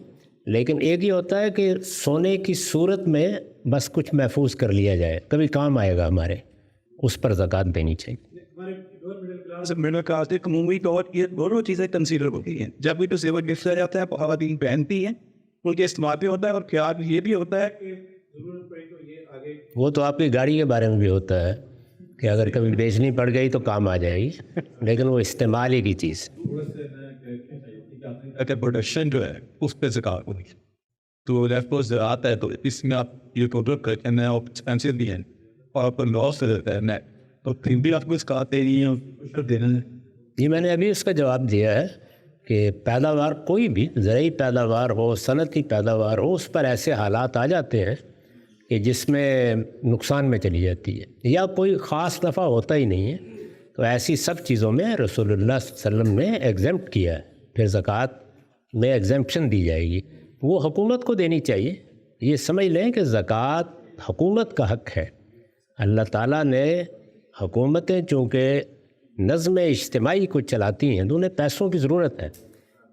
لیکن ایک یہ ہوتا ہے کہ سونے کی صورت میں بس کچھ محفوظ کر لیا جائے، کبھی کام آئے گا ہمارے، اس پر زکوٰۃ دینی چاہیے۔ میرا کہا عمومی طور یہ دونوں چیزیں کنسیڈر ہوتی ہیں، جب بھی تو زیور گفٹ کیا جاتا ہے خواتین پہنتی ہیں، ان کے استعمال بھی ہوتا ہے، اور خیال یہ بھی ہوتا ہے کہ وہ تو آپ کی گاڑی کے بارے میں بھی ہوتا ہے کہ اگر کبھی بیچنی پڑ گئی تو کام آ جائے گی، لیکن وہ استعمال ہی کی چیز۔ اگر پروڈکشن جو ہے اس پہ زکوٰۃ ہوگی تو ریفو زراعت ہے، تو اس میں آپ یہ ٹوٹل کرتے ہیں اور ایکسپینسو بھی ہیں اور آپ کو لاس ہو جاتا ہے نیٹ، تو پھر بھی آپ کو زکوٰۃ دینی ہے دینا ہے۔ جی میں نے ابھی اس کا جواب دیا ہے کہ پیداوار کوئی بھی زرعی پیداوار ہو، صنعتی پیداوار ہو، اس پر ایسے حالات آ جاتے ہیں کہ جس میں نقصان میں چلی جاتی ہے یا کوئی خاص نفع ہوتا ہی نہیں ہے، تو ایسی سب چیزوں میں رسول اللہ صلی اللہ علیہ وسلم نے ایگزمپٹ کیا ہے، پھر زکوٰۃ میں ایگزمپشن دی جائے گی، وہ حکومت کو دینی چاہیے۔ یہ سمجھ لیں کہ زکوٰۃ حکومت کا حق ہے۔ اللہ تعالیٰ نے حکومتیں چونکہ نظم اجتماعی کو چلاتی ہیں تو انہیں پیسوں کی ضرورت ہے،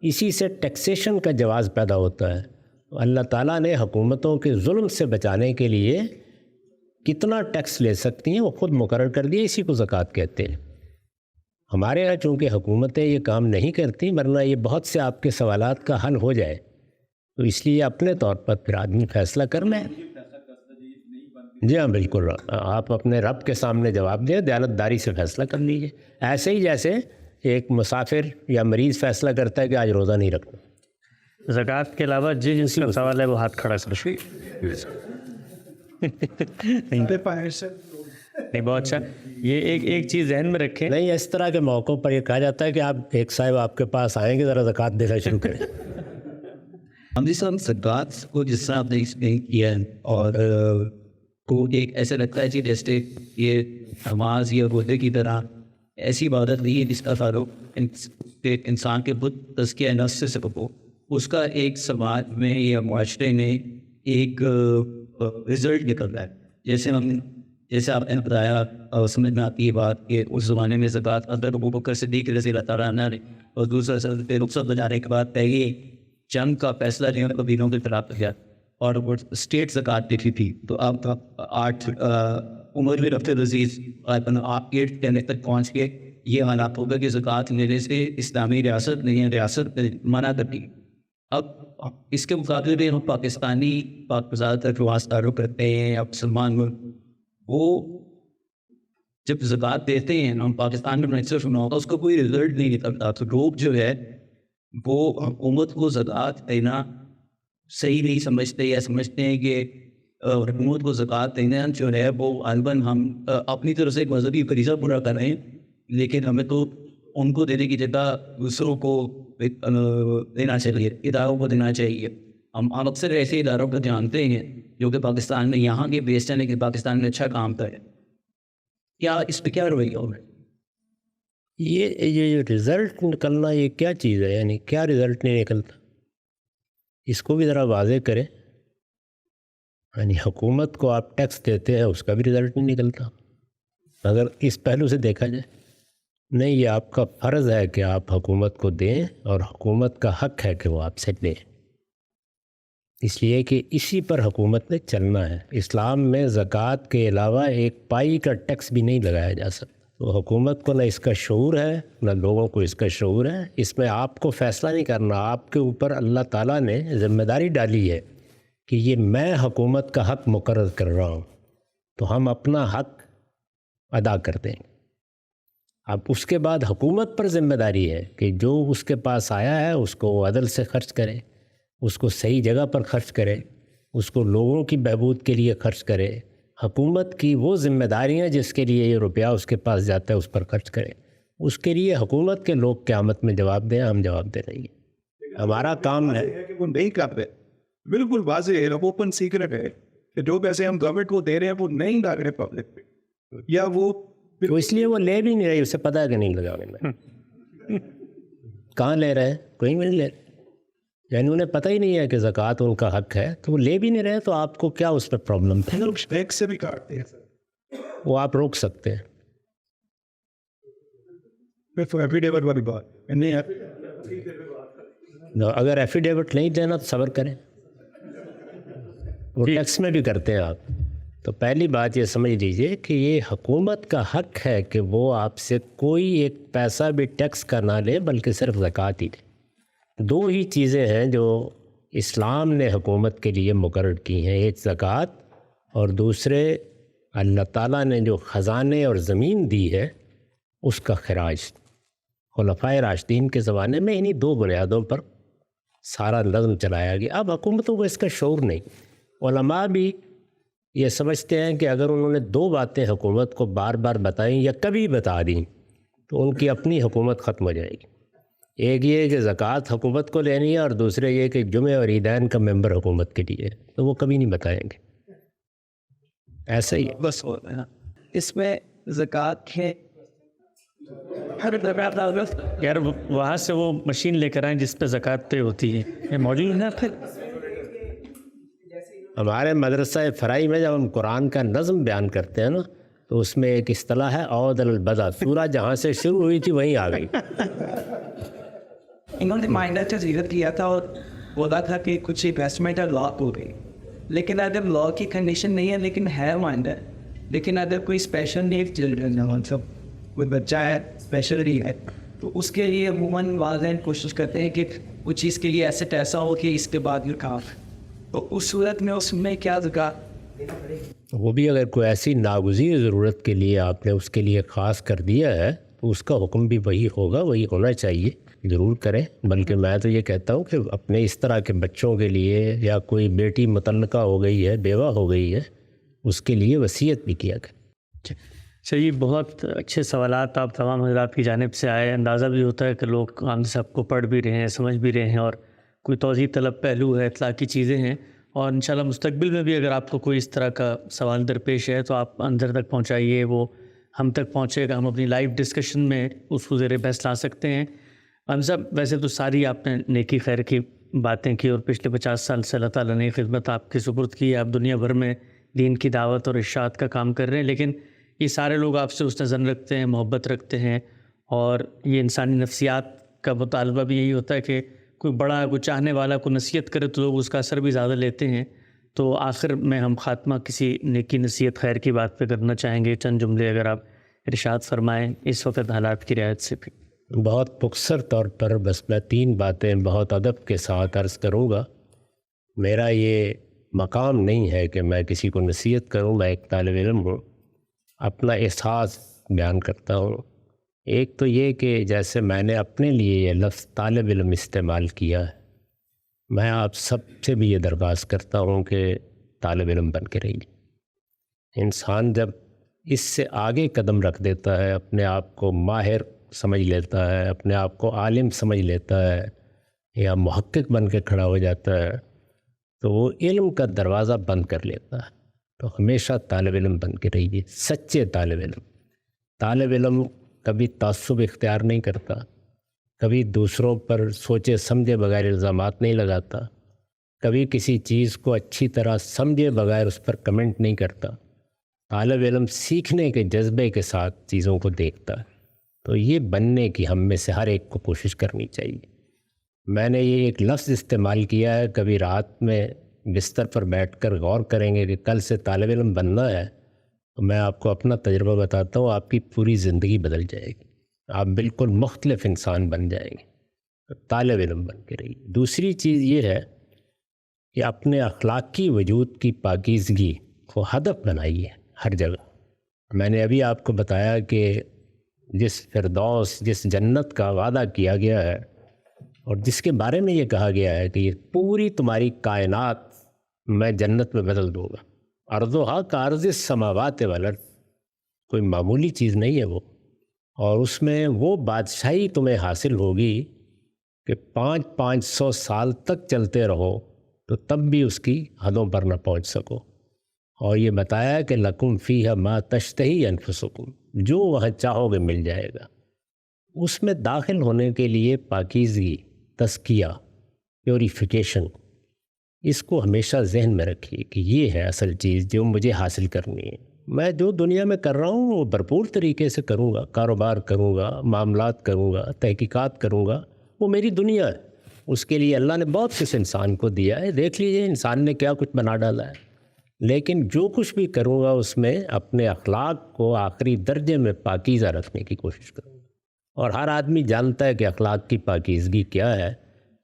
اسی سے ٹیکسیشن کا جواز پیدا ہوتا ہے۔ اللہ تعالیٰ نے حکومتوں کے ظلم سے بچانے کے لیے کتنا ٹیکس لے سکتی ہیں وہ خود مقرر کر دیا، اسی کو زکوٰۃ کہتے ہیں۔ ہمارے یہاں چونکہ حکومتیں یہ کام نہیں کرتی، ورنہ یہ بہت سے آپ کے سوالات کا حل ہو جائے، تو اس لیے اپنے طور پر پھر آدمی فیصلہ کر لیں۔ جی ہاں بالکل، آپ اپنے رب کے سامنے جواب دیں، دیانتداری سے فیصلہ کر لیجیے، ایسے ہی جیسے ایک مسافر یا مریض فیصلہ کرتا ہے کہ آج روزہ نہیں رکھنا۔ زکوٰۃ کے علاوہ جس کا سوال ہے وہ ہاتھ کھڑا کر نہیں، بہت اچھا۔ یہ ایک چیز ذہن میں رکھیں، نہیں، اس طرح کے موقعوں پر یہ کہا جاتا ہے کہ آپ ایک صاحب آپ کے پاس آئیں گے، ذرا زکوٰۃ دینا شروع کریں۔ ہم جس طرح زکوٰۃ کو جس طرح آپ نے ایکسپلین کیا ہے، اور کو ایک ایسا لگتا ہے کہ جیسے یہ نماز یا روزے کی طرح ایسی عبادت نہیں ہے جس کا تعلق انسان کے خود تزکیہ نفس سے سبب ہو، اس کا ایک سماج میں یا معاشرے میں ایک رزلٹ نکل رہا ہے۔ جیسے آپ نے بتایا، سمجھ میں آتی ہے بات کہ اس زمانے میں زکوٰۃ اگر ابو بکر صدیق رضی اللہ تعالیٰ عنہ نے اور دوسرا پہ رخصت ہو جانے کے بعد پہلے جنگ کا فیصلہ جو ہے قبیلوں کے خلاف کیا اور وہ اسٹیٹ زکوٰۃ دیتی تھی، تو آپ 8 عمر میں رفت عزیز آپ 8 کہنے تک پہنچ کے یہ حالات ہوگا کہ زکوٰۃ لینے سے اسلامی ریاست نہیں ہے، ریاست منع کرتی۔ اب اس کے مقابلے میں ہم پاکستانی زیادہ تر فواز تعلق کرتے ہیں یا مسلمان ملک، وہ جب زکوٰۃ دیتے ہیں ہم پاکستان میں منسٹر سنا ہوگا، اس کا کوئی رزلٹ نہیں نکلتا، تو لوگ جو ہے وہ حکومت کو زکوٰۃ دینا صحیح نہیں سمجھتے، یا سمجھتے ہیں کہ حکومت کو زکوٰۃ دینا جو ہے وہ غالباً ہم اپنی طرف سے ایک مذہبی فریضہ پورا کر رہے ہیں، لیکن ہمیں تو ان کو دینے کی جگہ دوسروں کو دینا چاہیے، اداروں کو دینا چاہیے۔ ہم اکثر ایسے اداروں کو جانتے ہیں جو کہ پاکستان میں یہاں کے بیسڈ ہیں لیکن پاکستان میں اچھا کام کرے، کیا اس پہ کیا رویہ ہوگا؟ یہ رزلٹ نکلنا یہ کیا چیز ہے؟ یعنی کیا رزلٹ نہیں نکلتا؟ اس کو بھی ذرا واضح کریں۔ یعنی حکومت کو آپ ٹیکس دیتے ہیں، اس کا بھی رزلٹ نہیں نکلتا اگر اس پہلو سے دیکھا جائے؟ نہیں، یہ آپ کا فرض ہے کہ آپ حکومت کو دیں، اور حکومت کا حق ہے کہ وہ آپ سے لیں، اس لیے کہ اسی پر حکومت نے چلنا ہے۔ اسلام میں زکوٰۃ کے علاوہ ایک پائی کا ٹیکس بھی نہیں لگایا جا سکتا، تو حکومت کو نہ اس کا شعور ہے نہ لوگوں کو اس کا شعور ہے۔ اس میں آپ کو فیصلہ نہیں کرنا، آپ کے اوپر اللہ تعالیٰ نے ذمہ داری ڈالی ہے کہ یہ میں حکومت کا حق مقرر کر رہا ہوں، تو ہم اپنا حق ادا کر دیں۔ اب اس کے بعد حکومت پر ذمہ داری ہے کہ جو اس کے پاس آیا ہے اس کو وہ عدل سے خرچ کرے، اس کو صحیح جگہ پر خرچ کرے، اس کو لوگوں کی بہبود کے لیے خرچ کرے۔ حکومت کی وہ ذمہ داریاں جس کے لیے یہ روپیہ اس کے پاس جاتا ہے اس پر خرچ کرے، اس کے لیے حکومت کے لوگ قیامت میں جواب دیں، ہم جواب دے رہی ہیں۔ ہمارا کام ہے کہ وہ نہیں کر رہے، بالکل واضح ہے، اوپن سیکرٹ ہے کہ جو پیسے ہم گورنمنٹ کو دے رہے ہیں وہ نہیں ڈال رہے پبلک پہ، یا وہ تو اس لیے وہ لے بھی نہیں رہی، اسے پتہ ہے کہ نہیں لگانے میں کہاں لے رہے ہیں، کوئی بھی نہیں لے رہے، یعنی انہیں پتہ ہی نہیں ہے کہ زکوٰۃ ان کا حق ہے، تو وہ لے بھی نہیں رہے، تو آپ کو کیا اس پہ پرابلم تھا؟ ٹیکس سے بھی کاٹتے ہیں سر، وہ آپ روک سکتے ہیں۔ اگر ایفیڈیوٹ نہیں دینا تو صبر کریں، وہ ٹیکس میں بھی کرتے ہیں آپ. تو پہلی بات یہ سمجھ لیجئے کہ یہ حکومت کا حق ہے کہ وہ آپ سے کوئی ایک پیسہ بھی ٹیکس کا نہ لے بلکہ صرف زکوٰۃ ہی دے. 2 ہی چیزیں ہیں جو اسلام نے حکومت کے لیے مقرر کی ہیں، ایک زکوٰۃ اور دوسرے اللہ تعالیٰ نے جو خزانے اور زمین دی ہے اس کا خراج. خلفائے راشدین کے زمانے میں انہی 2 بنیادوں پر سارا نظم چلایا گیا. اب حکومتوں کو اس کا شعور نہیں. علماء بھی یہ سمجھتے ہیں کہ اگر انہوں نے 2 باتیں حکومت کو بار بار بتائیں یا کبھی بتا دیں تو ان کی اپنی حکومت ختم ہو جائے گی. ایک یہ کہ زکوٰۃ حکومت کو لینی ہے اور دوسرے یہ کہ جمعہ اور عیدین کا ممبر حکومت کے لیے، تو وہ کبھی نہیں بتائیں گے. ایسا ہی بس ہو رہا ہے اس میں زکوٰۃ ہے. یار وہاں سے وہ مشین لے کر آئیں جس پہ زکوٰۃ طے ہوتی ہے، یہ موجود ہے. پھر ہمارے مدرسہ فرائی میں جب ہم قرآن کا نظم بیان کرتے ہیں نا تو اس میں ایک اصطلاح ہے عود البدا، سورہ جہاں سے شروع ہوئی تھی وہیں آ گئی. انہوں نے مائنڈر کا ذکر کیا تھا اور بولا تھا کہ کچھ انویسٹمنٹ لاک ہو گئی، لیکن اگر لا کی کنڈیشن نہیں ہے لیکن ہے مائنڈر، لیکن اگر کوئی اسپیشل نیڈ چلڈرن ہے، مطلب کوئی بچہ ہے اسپیشل نیڈ ہے، تو اس کے لیے عموماً والدین کوشش کرتے ہیں کہ وہ چیز کے لیے ایسٹ ایسا ہو کہ اس کے بعد یہ کام، تو اس صورت میں اس میں کیا زکوٰۃ؟ وہ بھی اگر کوئی ایسی ناگزیر ضرورت کے لیے آپ نے اس کے لیے خاص کر دیا ہے تو اس کا حکم بھی وہی ہوگا، وہی ہونا چاہیے. ضرور کریں. بلکہ میں تو یہ کہتا ہوں کہ اپنے اس طرح کے بچوں کے لیے یا کوئی بیٹی مطلقہ ہو گئی ہے، بیوہ ہو گئی ہے، اس کے لیے وصیت بھی کیا کریں. چلیے، بہت اچھے سوالات آپ تمام حضرات کی جانب سے آئے. اندازہ بھی ہوتا ہے کہ لوگ ہم سب کو پڑھ بھی رہے ہیں، سمجھ بھی رہے ہیں، اور کوئی توضیح طلب پہلو ہے، اطلاقی چیزیں ہیں. اور انشاءاللہ مستقبل میں بھی اگر آپ کو کوئی اس طرح کا سوال درپیش ہے تو آپ اندر تک پہنچائیے، وہ ہم تک پہنچے گا. ہم اپنی لائیو ڈسکشن میں اس کو زیر بحث لا سکتے ہیں. ہم سب ویسے تو ساری آپ نے نیکی خیر کی باتیں کی اور پچھلے 50 سال سے اللہ تعالیٰ نے خدمت آپ کی سپرد کی ہے. آپ دنیا بھر میں دین کی دعوت اور ارشاد کا کام کر رہے ہیں، لیکن یہ سارے لوگ آپ سے اس نظر رکھتے ہیں، محبت رکھتے ہیں. اور یہ انسانی نفسیات کا مطالبہ بھی یہی ہوتا ہے کہ کوئی بڑا، کوئی چاہنے والا کوئی نصیحت کرے تو لوگ اس کا اثر بھی زیادہ لیتے ہیں. تو آخر میں ہم خاتمہ کسی نیکی نصیحت خیر کی بات پہ کرنا چاہیں گے. چند جملے اگر آپ ارشاد فرمائیں اس وقت حالات کی رعایت سے. بہت مختصر طور پر بس میں 3 باتیں بہت ادب کے ساتھ عرض کروں گا. میرا یہ مقام نہیں ہے کہ میں کسی کو نصیحت کروں، میں ایک طالب علم ہوں، اپنا احساس بیان کرتا ہوں. ایک تو یہ کہ جیسے میں نے اپنے لیے یہ لفظ طالب علم استعمال کیا ہے، میں آپ سب سے بھی یہ درخواست کرتا ہوں کہ طالب علم بن کے رہیے. انسان جب اس سے آگے قدم رکھ دیتا ہے، اپنے آپ کو ماہر سمجھ لیتا ہے، اپنے آپ کو عالم سمجھ لیتا ہے یا محقق بن کے کھڑا ہو جاتا ہے، تو وہ علم کا دروازہ بند کر لیتا ہے. تو ہمیشہ طالب علم بن کے رہیے، سچے طالب علم. طالب علم کبھی تعصب اختیار نہیں کرتا، کبھی دوسروں پر سوچے سمجھے بغیر الزامات نہیں لگاتا، کبھی کسی چیز کو اچھی طرح سمجھے بغیر اس پر کمنٹ نہیں کرتا. طالب علم سیکھنے کے جذبے کے ساتھ چیزوں کو دیکھتا ہے. تو یہ بننے کی ہم میں سے ہر ایک کو کوشش کرنی چاہیے. میں نے یہ ایک لفظ استعمال کیا ہے، کبھی رات میں بستر پر بیٹھ کر غور کریں گے کہ کل سے طالب علم بننا ہے، تو میں آپ کو اپنا تجربہ بتاتا ہوں، آپ کی پوری زندگی بدل جائے گی، آپ بالکل مختلف انسان بن جائیں گے. طالب علم بن کے رہیے. دوسری چیز یہ ہے کہ اپنے اخلاقی وجود کی پاکیزگی کو ہدف بنائیے ہر جگہ. میں نے ابھی آپ کو بتایا کہ جس فردوس، جس جنت کا وعدہ کیا گیا ہے اور جس کے بارے میں یہ کہا گیا ہے کہ یہ پوری تمہاری کائنات میں جنت میں بدل دوں گا. ارضھا کارض السماوات والارض، کوئی معمولی چیز نہیں ہے وہ. اور اس میں وہ بادشاہی تمہیں حاصل ہوگی کہ 500 سال تک چلتے رہو تو تب بھی اس کی حدوں پر نہ پہنچ سکو. اور یہ بتایا کہ لکم فیہا ما تشتہی انفسکم، جو وہاں چاہو گے مل جائے گا. اس میں داخل ہونے کے لیے پاکیزگی، تزکیہ، پیوریفیکیشن، اس کو ہمیشہ ذہن میں رکھیے کہ یہ ہے اصل چیز جو مجھے حاصل کرنی ہے. میں جو دنیا میں کر رہا ہوں وہ بھرپور طریقے سے کروں گا، کاروبار کروں گا، معاملات کروں گا، تحقیقات کروں گا، وہ میری دنیا ہے، اس کے لیے اللہ نے بہت کچھ انسان کو دیا ہے، دیکھ لیجئے انسان نے کیا کچھ بنا ڈالا ہے، لیکن جو کچھ بھی کروں گا اس میں اپنے اخلاق کو آخری درجے میں پاکیزہ رکھنے کی کوشش کروں گا۔ اور ہر آدمی جانتا ہے کہ اخلاق کی پاکیزگی کیا ہے،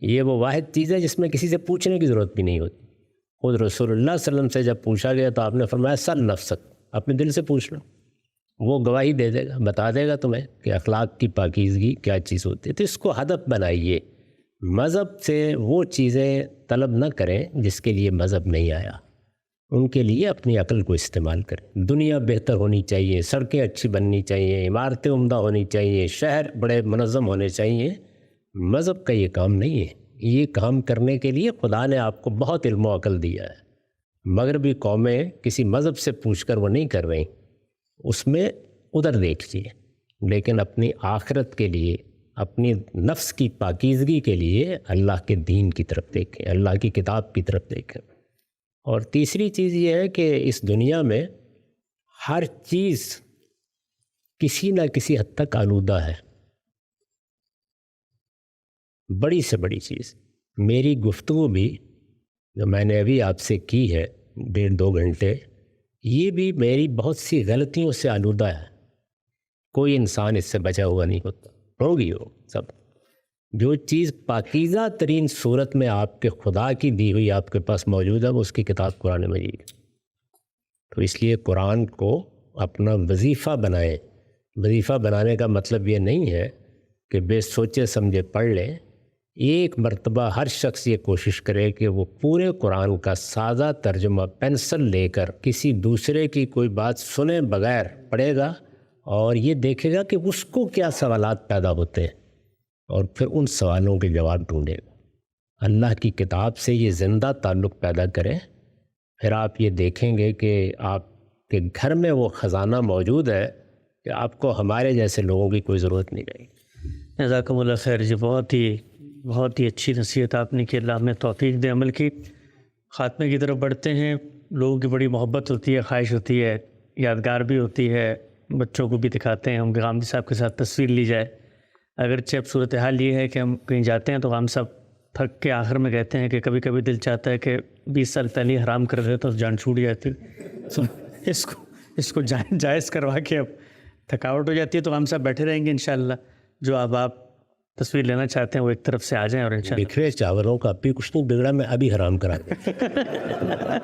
یہ وہ واحد چیز ہے جس میں کسی سے پوچھنے کی ضرورت بھی نہیں ہوتی۔ خود رسول اللہ صلی اللہ علیہ وسلم سے جب پوچھا گیا تو آپ نے فرمایا سل نفسک، اپنے دل سے پوچھ لو، وہ گواہی دے دے گا، بتا دے گا تمہیں کہ اخلاق کی پاکیزگی کیا چیز ہوتی ہے۔ تو اس کو ہدف بنائیے، مذہب سے وہ چیزیں طلب نہ کریں جس کے لیے مذہب نہیں آیا، ان کے لیے اپنی عقل کو استعمال کریں۔ دنیا بہتر ہونی چاہیے، سڑکیں اچھی بننی چاہیے، عمارتیں عمدہ ہونی چاہیے، شہر بڑے منظم ہونے چاہیے، مذہب کا یہ کام نہیں ہے۔ یہ کام کرنے کے لیے خدا نے آپ کو بہت علم و عقل دیا ہے۔ مغربی قومیں کسی مذہب سے پوچھ کر وہ نہیں کر رہی، اس میں ادھر دیکھیے، لیکن اپنی آخرت کے لیے، اپنی نفس کی پاکیزگی کے لیے اللہ کے دین کی طرف دیکھیں، اللہ کی کتاب کی طرف دیکھیں۔ اور تیسری چیز یہ ہے کہ اس دنیا میں ہر چیز کسی نہ کسی حد تک آلودہ ہے، بڑی سے بڑی چیز۔ میری گفتگو بھی جو میں نے ابھی آپ سے کی ہے 1.5-2 گھنٹے، یہ بھی میری بہت سی غلطیوں سے آلودہ ہے، کوئی انسان اس سے بچا ہوا نہیں ہوتا، ہوگی وہ سب۔ جو چیز پاکیزہ ترین صورت میں آپ کے خدا کی دی ہوئی آپ کے پاس موجود ہے وہ اس کی کتاب قرآن مجید۔ تو اس لیے قرآن کو اپنا وظیفہ بنائیں۔ وظیفہ بنانے کا مطلب یہ نہیں ہے کہ بے سوچے سمجھے پڑھ لیں، ایک مرتبہ ہر شخص یہ کوشش کرے کہ وہ پورے قرآن کا سادہ ترجمہ پینسل لے کر کسی دوسرے کی کوئی بات سنے بغیر پڑھے گا، اور یہ دیکھے گا کہ اس کو کیا سوالات پیدا ہوتے ہیں، اور پھر ان سوالوں کے جواب ڈھونڈے گا۔ اللہ کی کتاب سے یہ زندہ تعلق پیدا کریں، پھر آپ یہ دیکھیں گے کہ آپ کے گھر میں وہ خزانہ موجود ہے کہ آپ کو ہمارے جیسے لوگوں کی کوئی ضرورت نہیں رہے گی۔ جزاکم اللہ خیر جی، بہت ہی اچھی نصیحت آپ نے کی، اللہ ہمیں توفیق دے عمل کی۔ خاتمے کی طرف بڑھتے ہیں۔ لوگوں کی بڑی محبت ہوتی ہے، خواہش ہوتی ہے، یادگار بھی ہوتی ہے، بچوں کو بھی دکھاتے ہیں ہم کہ غامدی صاحب کے ساتھ تصویر لی جائے۔ اگرچہ اب صورتحال یہ ہے کہ ہم کہیں جاتے ہیں تو غامدی صاحب تھک کے آخر میں کہتے ہیں کہ کبھی کبھی دل چاہتا ہے کہ 20 سال پہلے حرام کر رہے تو جان چھوٹ جاتی، تو اس کو جائز کروا کے اب تھکاوٹ ہو جاتی ہے، تو غامدی صاحب بیٹھے رہیں گے انشاءاللہ۔ جو اب آپ تصویر لینا چاہتے ہیں وہ ایک طرف سے آ جائیں، اور انشاءاللہ بکھرے چاولوں کا ابھی کچھ نہیں بگڑا، میں ابھی حرام کرا دیں۔